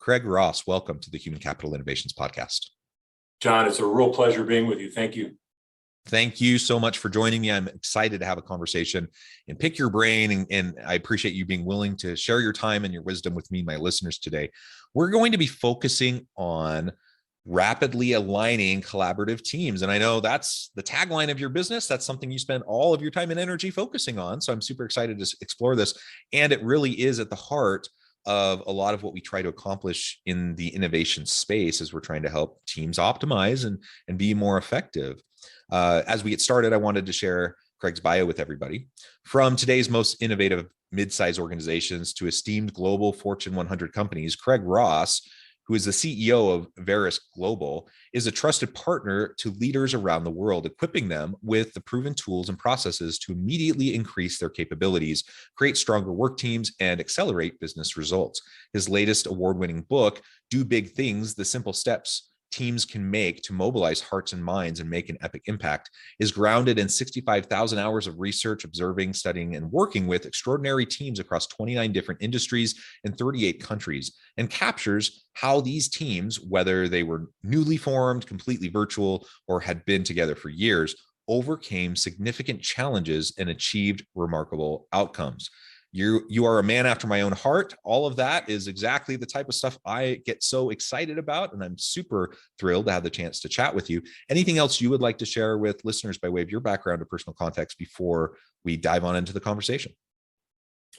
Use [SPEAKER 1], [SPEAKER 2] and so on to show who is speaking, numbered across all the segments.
[SPEAKER 1] Craig Ross, welcome to the Human Capital Innovations Podcast.
[SPEAKER 2] John, it's a real pleasure being with you. Thank you.
[SPEAKER 1] Thank you so much for joining me. I'm excited to have a conversation and pick your brain, and I appreciate you being willing to share your time and your wisdom with me, my listeners, today. We're going to be focusing on rapidly aligning collaborative teams. And I know that's the tagline of your business. That's something you spend all of your time and energy focusing on. So I'm super excited to explore this. And it really is at the heart of a lot of what we try to accomplish in the innovation space as we're trying to help teams optimize and be more effective. As we get started, I wanted to share Craig's bio with everybody. From today's most innovative mid-size organizations to esteemed global Fortune 100 companies, Craig Ross, who is the CEO of Ferris Global, is a trusted partner to leaders around the world, equipping them with the proven tools and processes to immediately increase their capabilities, create stronger work teams, and accelerate business results. His latest award-winning book, Do Big Things: The Simple Steps Teams Can Make to Mobilize Hearts and Minds and Make an Epic Impact, is grounded in 65,000 hours of research, observing, studying, and working with extraordinary teams across 29 different industries and 38 countries, and captures how these teams, whether they were newly formed, completely virtual, or had been together for years, overcame significant challenges and achieved remarkable outcomes. You are a man after my own heart. All of that is exactly the type of stuff I get so excited about, and I'm super thrilled to have the chance to chat with you. Anything else you would like to share with listeners by way of your background or personal context before we dive on into the conversation?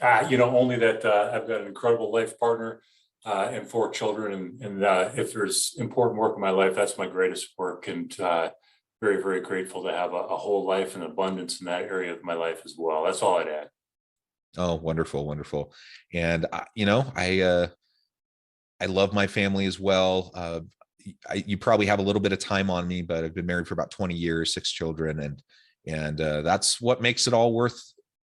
[SPEAKER 2] Only that I've got an incredible life partner and 4 children, and if there's important work in my life, that's my greatest work, and very, very grateful to have a whole life and abundance in that area of my life as well. That's all I'd add.
[SPEAKER 1] Oh, wonderful, wonderful. And I love my family as well. You probably have a little bit of time on me, but I've been married for about 20 years, 6 children, and that's what makes it all worth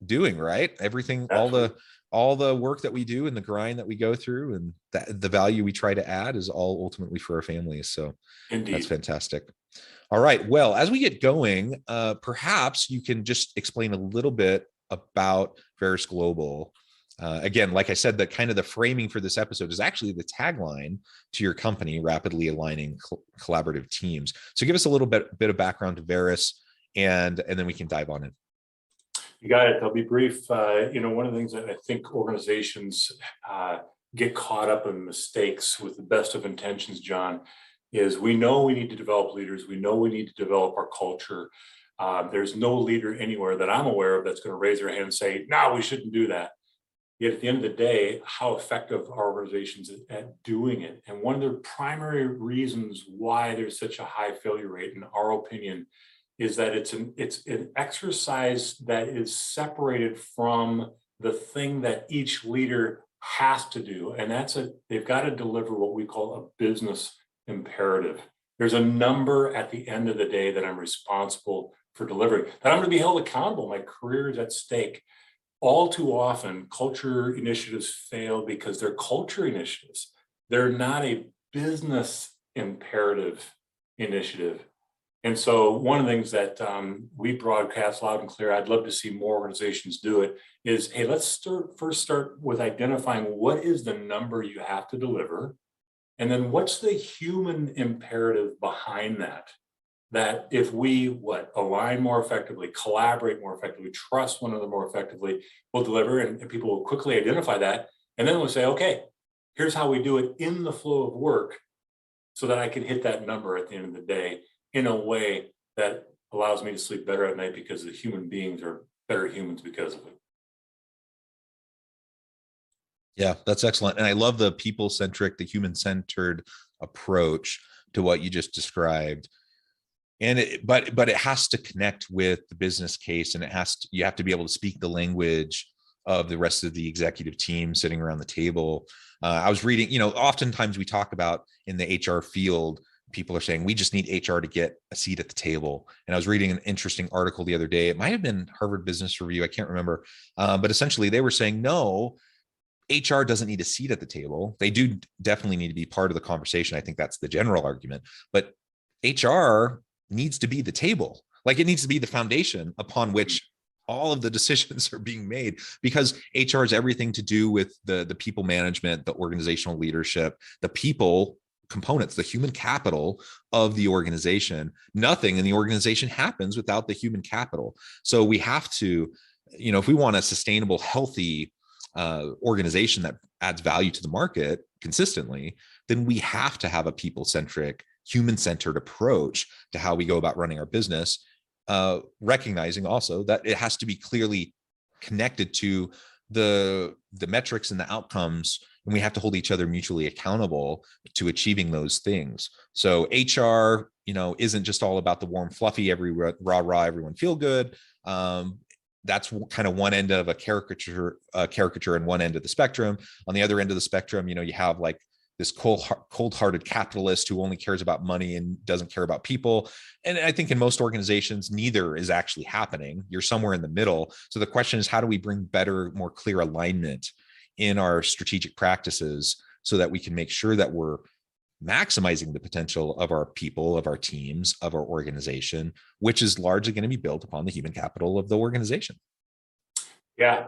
[SPEAKER 1] doing, right? Everything,
[SPEAKER 2] Absolutely.
[SPEAKER 1] all the work that we do and the grind that we go through and the value we try to add is all ultimately for our families. So
[SPEAKER 2] Indeed.
[SPEAKER 1] that's fantastic. All right. Well, as we get going, perhaps you can just explain a little bit about Ferris Global. Again, like I said, that kind of the framing for this episode is actually the tagline to your company, rapidly aligning collaborative teams. So give us a little bit of background to Ferris, and then we can dive on in.
[SPEAKER 2] You got it. I'll be brief. One of the things that I think organizations get caught up in mistakes with the best of intentions, John, is we know we need to develop leaders. We know we need to develop our culture. There's no leader anywhere that I'm aware of that's going to raise their hand and say, no, we shouldn't do that. Yet at the end of the day, how effective are organizations at doing it? And one of the primary reasons why there's such a high failure rate, in our opinion, is that it's an exercise that is separated from the thing that each leader has to do. And they've got to deliver what we call a business imperative. There's a number at the end of the day that I'm responsible for delivering, that I'm going to be held accountable. My career is at stake. All too often, culture initiatives fail because they're culture initiatives. They're not a business imperative initiative. And so one of the things that we broadcast loud and clear, I'd love to see more organizations do it, is, hey, let's first start with identifying what is the number you have to deliver. And then what's the human imperative behind that? That if we align more effectively, collaborate more effectively, trust one another more effectively, we'll deliver, and people will quickly identify that. And then we'll say, okay, here's how we do it in the flow of work so that I can hit that number at the end of the day in a way that allows me to sleep better at night, because the human beings are better humans because of it.
[SPEAKER 1] Yeah, that's excellent. And I love the people-centric, the human-centered approach to what you just described. And but it has to connect with the business case, and you have to be able to speak the language of the rest of the executive team sitting around the table. I was reading, oftentimes we talk about in the HR field, people are saying we just need HR to get a seat at the table. And I was reading an interesting article the other day. It might have been Harvard Business Review, I can't remember, but essentially they were saying, no, HR doesn't need a seat at the table. They do definitely need to be part of the conversation. I think that's the general argument, but HR needs to be the table. Like, it needs to be the foundation upon which all of the decisions are being made, because HR has everything to do with the people management, the organizational leadership, the people components, the human capital of the organization. Nothing in the organization happens without the human capital. So we have to, if we want a sustainable, healthy organization that adds value to the market consistently, then we have to have a people-centric, human-centered approach to how we go about running our business, recognizing also that it has to be clearly connected to the metrics and the outcomes, and we have to hold each other mutually accountable to achieving those things. So HR, isn't just all about the warm, fluffy, every rah, everyone feel good. That's kind of one end of a caricature and one end of the spectrum. On the other end of the spectrum, you have like this cold-hearted capitalist who only cares about money and doesn't care about people. And I think in most organizations, neither is actually happening. You're somewhere in the middle. So the question is, how do we bring better, more clear alignment in our strategic practices so that we can make sure that we're maximizing the potential of our people, of our teams, of our organization, which is largely going to be built upon the human capital of the organization.
[SPEAKER 2] Yeah,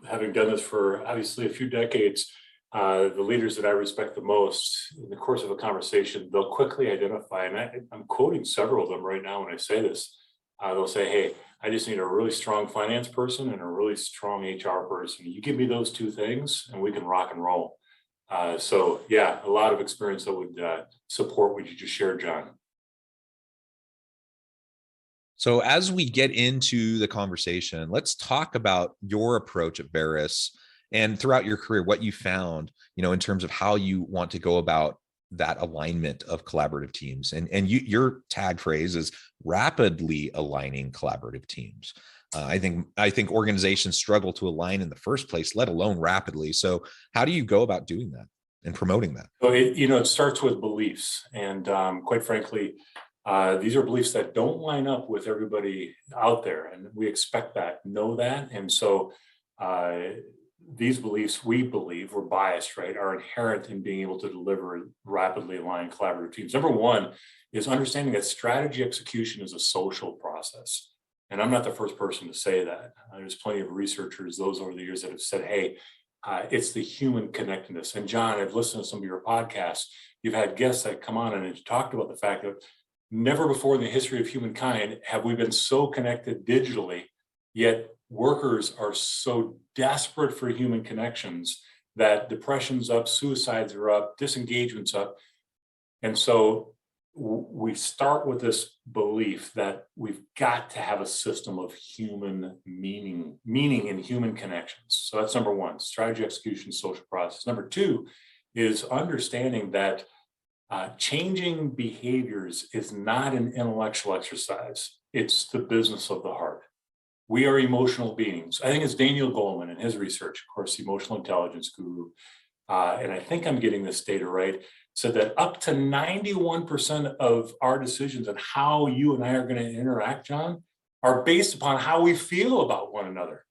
[SPEAKER 2] having done this for obviously a few decades, the leaders that I respect the most in the course of a conversation, they'll quickly identify, and I'm quoting several of them right now when I say this, they'll say, hey, I just need a really strong finance person and a really strong HR person. You give me those two things and we can rock and roll. So yeah, a lot of experience that would support what you just shared, John.
[SPEAKER 1] So as we get into the conversation, let's talk about your approach at Ferris and throughout your career, what you found, in terms of how you want to go about that alignment of collaborative teams. And your tag phrase is rapidly aligning collaborative teams. I think organizations struggle to align in the first place, let alone rapidly. So how do you go about doing that and promoting that?
[SPEAKER 2] So it starts with beliefs, and quite frankly, these are beliefs that don't line up with everybody out there, and we expect that, know that, and so these beliefs, we believe, we're biased, right, are inherent in being able to deliver rapidly aligned collaborative teams. Number one is understanding that strategy execution is a social process. And I'm not the first person to say that. There's plenty of researchers, those over the years, that have said, hey, it's the human connectedness. And John, I've listened to some of your podcasts. You've had guests that come on and have talked about the fact that never before in the history of humankind have we been so connected digitally, yet workers are so desperate for human connections that depression's up, suicides are up, disengagement's up. And so we start with this belief that we've got to have a system of human meaning in human connections. So that's number one, strategy, execution, social process. Number two is understanding that changing behaviors is not an intellectual exercise. It's the business of the heart. We are emotional beings. I think it's Daniel Goleman in his research, of course, the emotional intelligence guru, and I think I'm getting this data right, said that up to 91% of our decisions on how you and I are going to interact, John, are based upon how we feel about one another.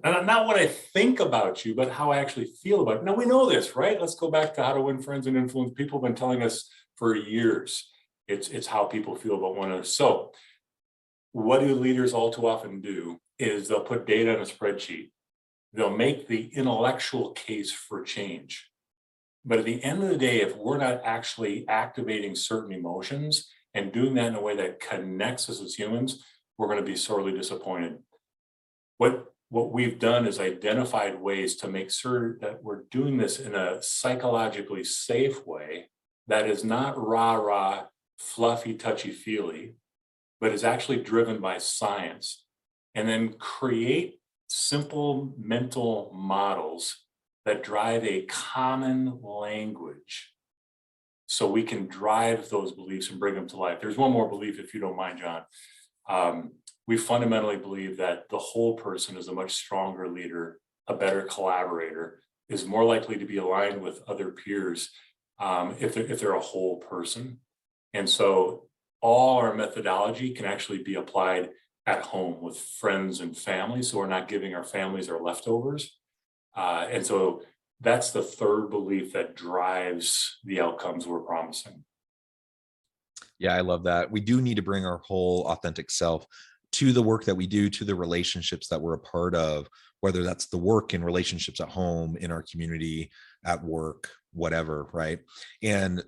[SPEAKER 2] And not what I think about you, but how I actually feel about it. Now, we know this, right? Let's go back to How to Win Friends and Influence People. Have been telling us for years. It's how people feel about one another. So what do leaders all too often do is they'll put data in a spreadsheet. They'll make the intellectual case for change. But at the end of the day, if we're not actually activating certain emotions and doing that in a way that connects us as humans, we're going to be sorely disappointed. What we've done is identified ways to make sure that we're doing this in a psychologically safe way that is not rah-rah, fluffy, touchy-feely, but is actually driven by science, and then create simple mental models that drive a common language so we can drive those beliefs and bring them to life. There's one more belief, if you don't mind, John. We fundamentally believe that the whole person is a much stronger leader, a better collaborator, is more likely to be aligned with other peers if they're a whole person. And so all our methodology can actually be applied at home with friends and family. So we're not giving our families our leftovers. And so that's the third belief that drives the outcomes we're promising.
[SPEAKER 1] Yeah, I love that. We do need to bring our whole authentic self. to the work that we do, to the relationships that we're a part of, whether that's the work and relationships at home, in our community, at work, whatever, right? And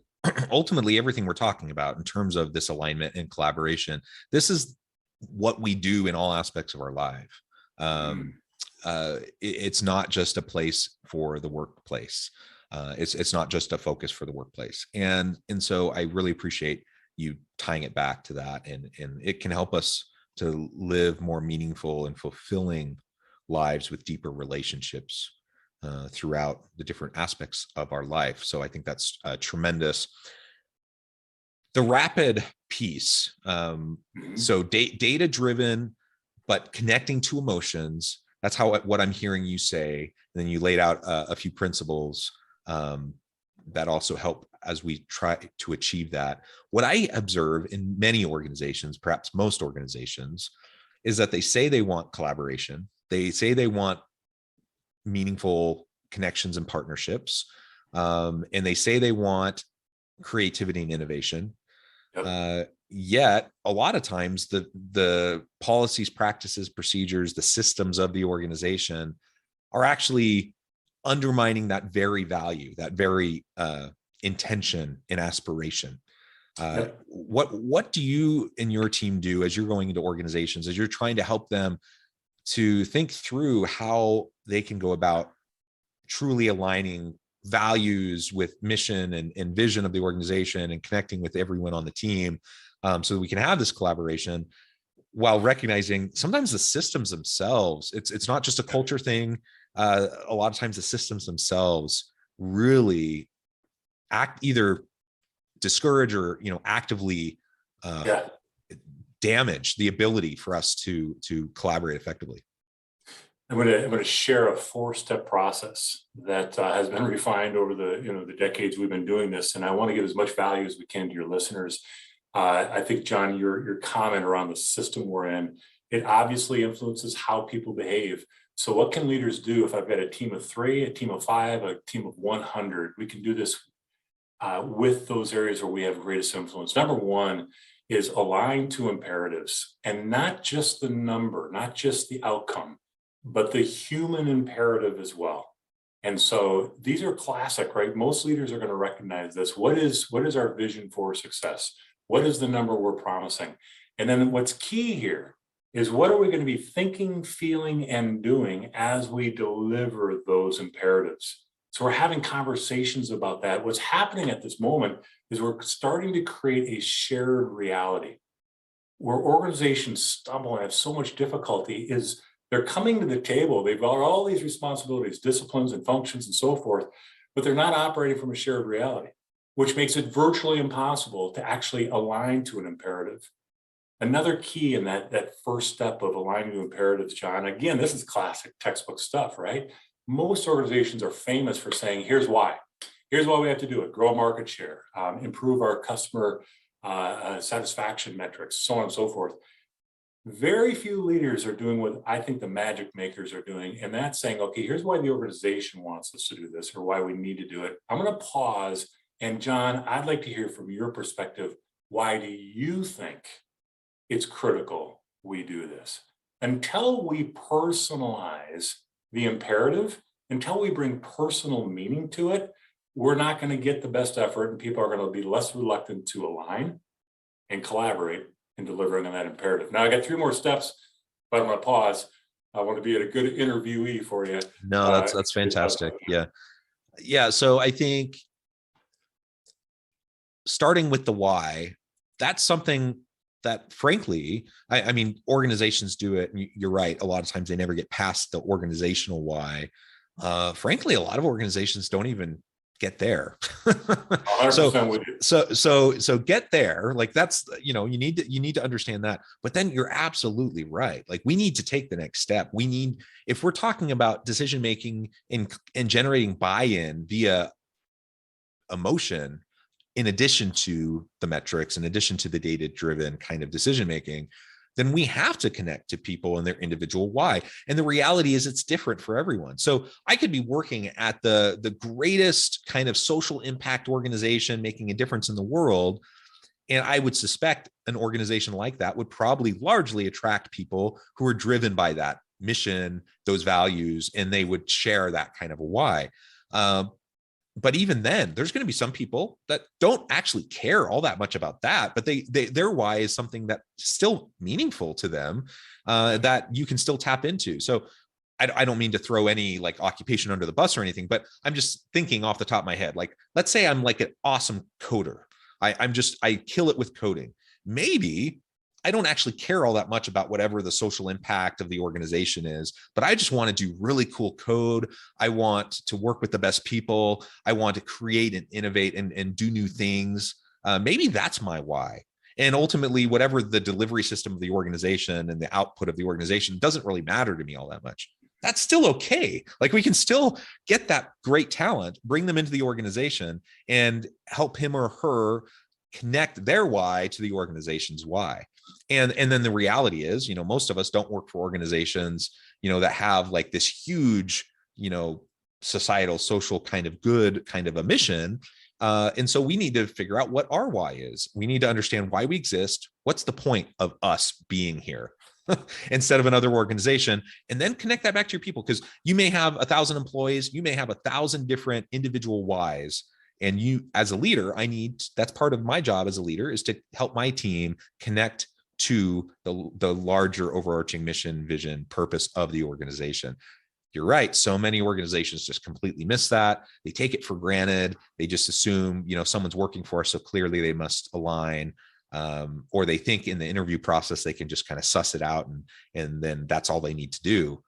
[SPEAKER 1] ultimately, everything we're talking about in terms of this alignment and collaboration, this is what we do in all aspects of our life. It's not just a place for the workplace. It's not just a focus for the workplace. And so I really appreciate you tying it back to that, and it can help us to live more meaningful and fulfilling lives with deeper relationships throughout the different aspects of our life. So I think that's tremendous. The rapid piece, so data driven, but connecting to emotions. That's what I'm hearing you say. And then you laid out a few principles that also help as we try to achieve that. What I observe in many organizations, perhaps most organizations, is that they say they want collaboration. They say they want meaningful connections and partnerships. And they say they want creativity and innovation. Yep. Yet a lot of times the policies, practices, procedures, the systems of the organization are actually undermining that very value, that very intention and aspiration. Yep. What do you and your team do as you're going into organizations, as you're trying to help them to think through how they can go about truly aligning values with mission and vision of the organization and connecting with everyone on the team, so that we can have this collaboration, while recognizing sometimes the systems themselves, it's not just a culture thing. A lot of times the systems themselves really either discourage or actively damage the ability for us to collaborate effectively.
[SPEAKER 2] I'm going to share a 4-step process that has been refined over the decades we've been doing this, and I want to give as much value as we can to your listeners. I think, John, your comment around the system we're in, it obviously influences how people behave. So what can leaders do if I've got a team of 3, a team of 5, a team of 100? We can do this with those areas where we have greatest influence. Number 1 is align to imperatives, and not just the number, not just the outcome, but the human imperative as well. And so these are classic, right? Most leaders are going to recognize this. What is our vision for success? What is the number we're promising? And then what's key here is, what are we going to be thinking, feeling, and doing as we deliver those imperatives? So we're having conversations about that. What's happening at this moment is we're starting to create a shared reality. Where organizations stumble and have so much difficulty is they're coming to the table. They've got all these responsibilities, disciplines, and functions, and so forth, but they're not operating from a shared reality, which makes it virtually impossible to actually align to an imperative. Another key in that first step of aligning to imperatives, John, again, this is classic textbook stuff, right? Most organizations are famous for saying, here's why. Here's why we have to do it: grow market share, improve our customer satisfaction metrics, so on and so forth. Very few leaders are doing what I think the magic makers are doing, and that's saying, okay, here's why the organization wants us to do this, or why we need to do it. I'm going to pause, and John, I'd like to hear from your perspective, why do you think it's critical we do this? Until we personalize the imperative, until we bring personal meaning to it, we're not going to get the best effort, and people are going to be less reluctant to align and collaborate in delivering on that imperative. Now, I got 3 more steps, but I'm going to pause. I want to be a good interviewee for you.
[SPEAKER 1] No, that's fantastic. Yeah. So I think starting with the why, that's something that, frankly, I mean, organizations do it. And you're right. A lot of times they never get past the organizational why. Frankly, a lot of organizations don't even get there. so get there. Like, that's, you need to understand that. But then you're absolutely right. Like, we need to take the next step. If we're talking about decision making and generating buy-in via emotion, in addition to the metrics, in addition to the data-driven kind of decision making, then we have to connect to people and their individual why. And the reality is, it's different for everyone. So I could be working at the greatest kind of social impact organization, making a difference in the world, And I would suspect an organization like that would probably largely attract people who are driven by that mission, those values, and they would share that kind of a why. But even then, there's going to be some people that don't actually care all that much about that, but their why is something that's still meaningful to them, that you can still tap into. So I don't mean to throw any like occupation under the bus or anything, but I'm just thinking off the top of my head. Like, let's say I'm like an awesome coder. I kill it with coding. Maybe I don't actually care all that much about whatever the social impact of the organization is, but I just want to do really cool code. I want to work with the best people. I want to create and innovate and do new things. Maybe that's my why. And ultimately, whatever the delivery system of the organization and the output of the organization doesn't really matter to me all that much. That's still okay. Like, we can still get that great talent, bring them into the organization, and help him or her connect their why to the organization's why. And then the reality is, most of us don't work for organizations, that have like this huge, societal, social kind of good kind of a mission. And so we need to figure out what our why is. We need to understand why we exist. What's the point of us being here instead of another organization? And then connect that back to your people, because you may have 1,000 employees, you may have 1,000 different individual whys. And you, as a leader, that's part of my job as a leader, is to help my team connect to the larger overarching mission, vision, purpose of the organization. You're right. So many organizations just completely miss that. They take it for granted. They just assume, someone's working for us, so clearly they must align. Or they think in the interview process, they can just kind of suss it out, and then that's all they need to do.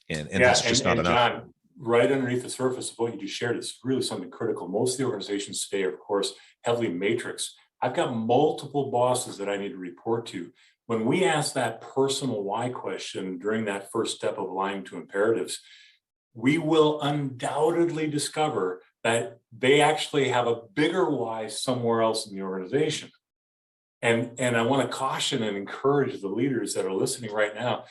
[SPEAKER 1] And that's just not enough.
[SPEAKER 2] John, right underneath the surface of what you just shared is really something critical. Most of the organizations today are, of course, heavily matrix. I've got multiple bosses that I need to report to. When we ask that personal why question during that first step of aligning to imperatives, we will undoubtedly discover that they actually have a bigger why somewhere else in the organization. And I want to caution and encourage the leaders that are listening right now.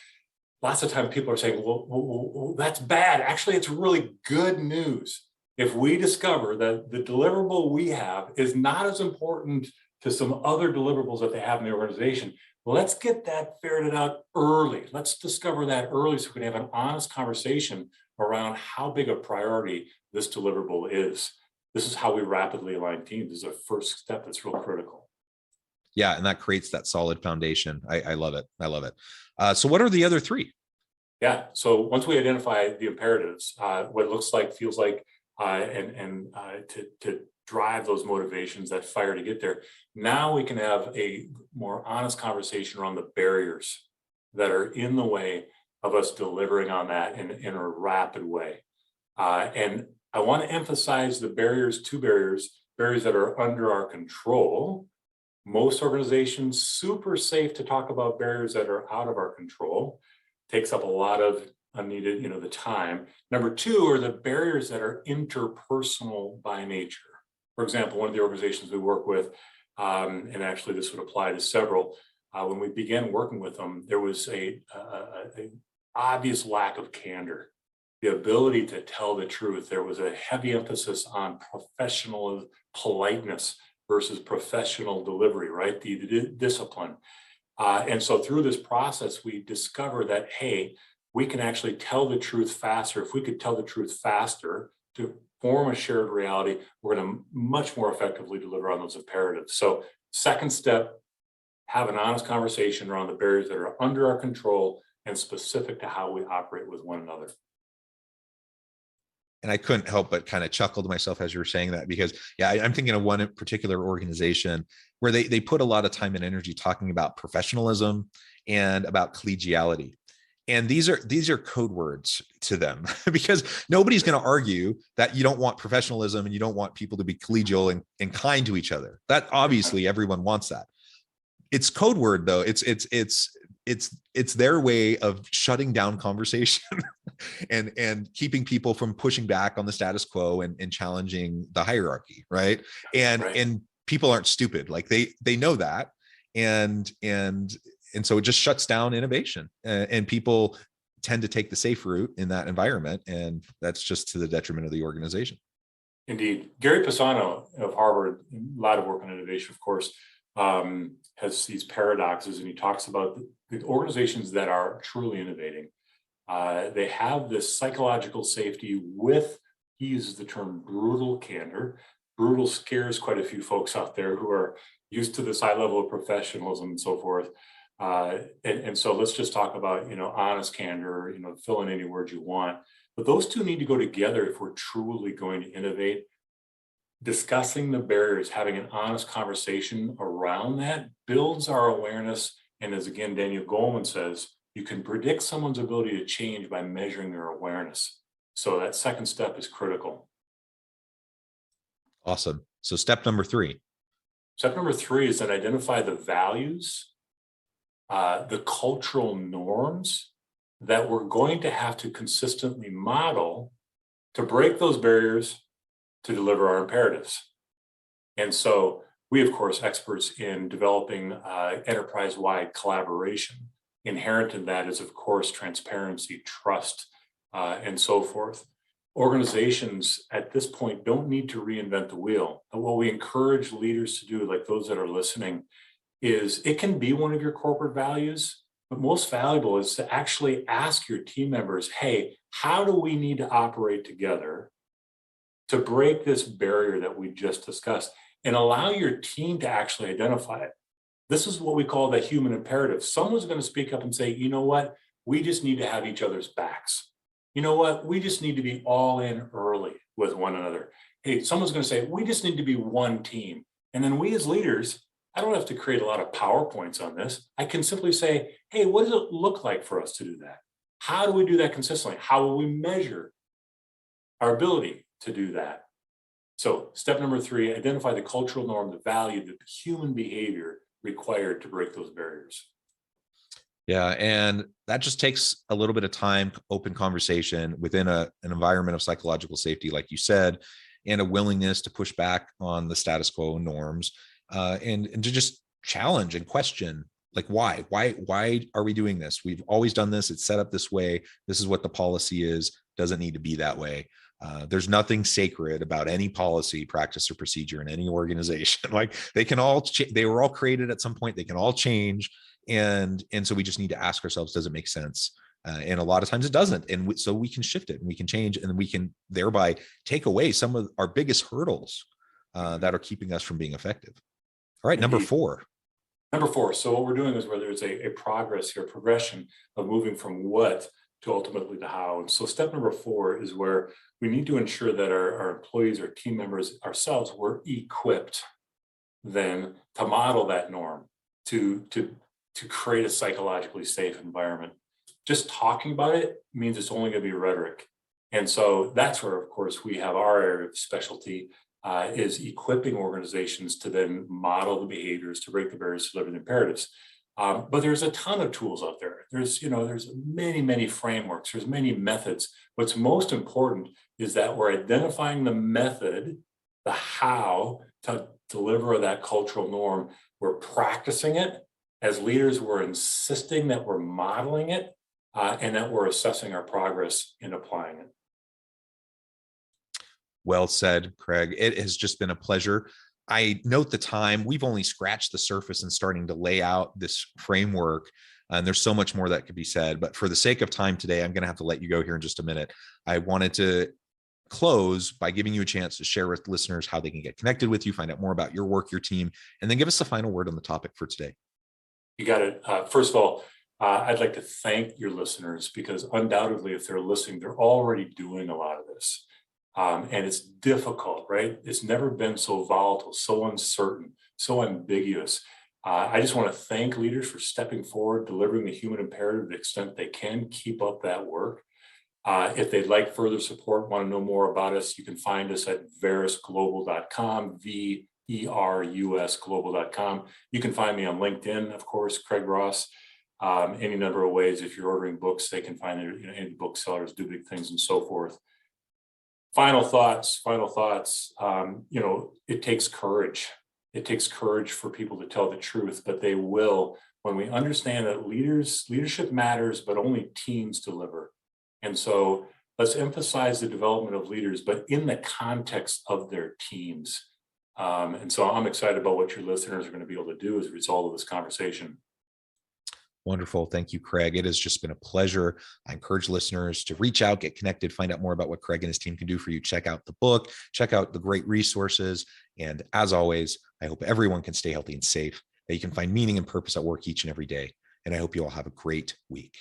[SPEAKER 2] Lots of times people are saying, well, that's bad. Actually, it's really good news. If we discover that the deliverable we have is not as important to some other deliverables that they have in the organization, let's get that ferreted out early. Let's discover that early so we can have an honest conversation around how big a priority this deliverable is. This is how we rapidly align teams. This is a first step that's real critical.
[SPEAKER 1] Yeah, and that creates that solid foundation. I love it. I love it. So what are the other three?
[SPEAKER 2] Yeah, so once we identify the imperatives, what it looks like, feels like, and to drive those motivations, that fire to get there, now we can have a more honest conversation around the barriers that are in the way of us delivering on that in a rapid way. And I want to emphasize the barriers that are under our control. Most organizations, super safe to talk about barriers that are out of our control. Takes up a lot of unneeded, the time. Number two are the barriers that are interpersonal by nature. For example, one of the organizations we work with, and actually this would apply to several, when we began working with them, there was a obvious lack of candor, the ability to tell the truth. There was a heavy emphasis on professional politeness versus professional delivery, right? The discipline. And so through this process, we discover that, hey, we can actually tell the truth faster. If we could tell the truth faster to form a shared reality, we're going to much more effectively deliver on those imperatives. So second step, have an honest conversation around the barriers that are under our control and specific to how we operate with one another.
[SPEAKER 1] And I couldn't help but kind of chuckle to myself as you were saying that, because I'm thinking of one particular organization where they put a lot of time and energy talking about professionalism and about collegiality. And these are code words to them because nobody's going to argue that you don't want professionalism and you don't want people to be collegial and kind to each other. That obviously everyone wants that. It's code word though. It's their way of shutting down conversation and keeping people from pushing back on the status quo and challenging the hierarchy. Right. And people aren't stupid. Like they know that. And so it just shuts down innovation, and people tend to take the safe route in that environment. And that's just to the detriment of the organization.
[SPEAKER 2] Indeed. Gary Pisano of Harvard, a lot of work on innovation, of course, has these paradoxes, and he talks about the organizations that are truly innovating. They have this psychological safety with, he uses the term brutal candor. Brutal scares quite a few folks out there who are used to this high level of professionalism and so forth. And so let's just talk about, honest candor, fill in any words you want. But those two need to go together if we're truly going to innovate. Discussing the barriers, having an honest conversation around that builds our awareness. And as again, Daniel Goleman says, you can predict someone's ability to change by measuring their awareness. So that second step is critical.
[SPEAKER 1] Awesome. So step number 3.
[SPEAKER 2] Step number 3 is then identify the values, the cultural norms that we're going to have to consistently model to break those barriers to deliver our imperatives. And so we, of course, experts in developing enterprise-wide collaboration. Inherent in that is, of course, transparency, trust, and so forth. Organizations at this point don't need to reinvent the wheel. And what we encourage leaders to do, like those that are listening, is it can be one of your corporate values, but most valuable is to actually ask your team members, hey, how do we need to operate together to break this barrier that we just discussed, and allow your team to actually identify it? This is what we call the human imperative. Someone's going to speak up and say, you know what, we just need to have each other's backs. You know what, we just need to be all in early with one another. Hey, someone's going to say, we just need to be one team. And then we as leaders, I don't have to create a lot of PowerPoints on this. I can simply say, hey, what does it look like for us to do that? How do we do that consistently? How will we measure our ability to do that? So step number 3, identify the cultural norm, the value, the human behavior required to break those barriers.
[SPEAKER 1] Yeah. And that just takes a little bit of time, open conversation within an environment of psychological safety, like you said, and a willingness to push back on the status quo norms, and to just challenge and question, like, why are we doing this? We've always done this. It's set up this way. This is what the policy is. Doesn't need to be that way. There's nothing sacred about any policy, practice, or procedure in any organization. Like they were all created at some point. They can all change. And so we just need to ask ourselves, does it make sense? And a lot of times it doesn't. And so we can shift it and we can change, and we can thereby take away some of our biggest hurdles that are keeping us from being effective. All right. Number 4.
[SPEAKER 2] Number 4. So what we're doing is where there's a progress here, progression of moving from what to ultimately the how. And so step number 4 is where we need to ensure that our employees, our team members, ourselves, we're equipped then to model that norm, to create a psychologically safe environment. Just talking about it means it's only going to be rhetoric. And so that's where, of course, we have our area of specialty, is equipping organizations to then model the behaviors, to break the barriers, to deliver the imperatives. But there's a ton of tools out there. There's many frameworks. There's many methods. What's most important is that we're identifying the method, the how to deliver that cultural norm. We're practicing it. As leaders, we're insisting that we're modeling it, and that we're assessing our progress in applying it.
[SPEAKER 1] Well said, Craig. It has just been a pleasure. I note the time. We've only scratched the surface and starting to lay out this framework. And there's so much more that could be said. But for the sake of time today, I'm going to have to let you go here in just a minute. I wanted to close by giving you a chance to share with listeners how they can get connected with you, find out more about your work, your team, and then give us the final word on the topic for today.
[SPEAKER 2] You got it. First of all, I'd like to thank your listeners, because undoubtedly, if they're listening, they're already doing a lot of this. And it's difficult, right? It's never been so volatile, so uncertain, so ambiguous. I just want to thank leaders for stepping forward, delivering the human imperative to the extent they can. Keep up that work. If they'd like further support, want to know more about us, you can find us at verisglobal.com, VERUSglobal.com. You can find me on LinkedIn, of course, Craig Ross. Any number of ways. If you're ordering books, they can find it. Any booksellers do big things and so forth. Final thoughts. It takes courage. It takes courage for people to tell the truth, but they will when we understand that leadership matters, but only teams deliver. And so let's emphasize the development of leaders, but in the context of their teams. And so I'm excited about what your listeners are going to be able to do as a result of this conversation.
[SPEAKER 1] Wonderful. Thank you, Craig. It has just been a pleasure. I encourage listeners to reach out, get connected, find out more about what Craig and his team can do for you. Check out the book, check out the great resources. And as always, I hope everyone can stay healthy and safe, that you can find meaning and purpose at work each and every day. And I hope you all have a great week.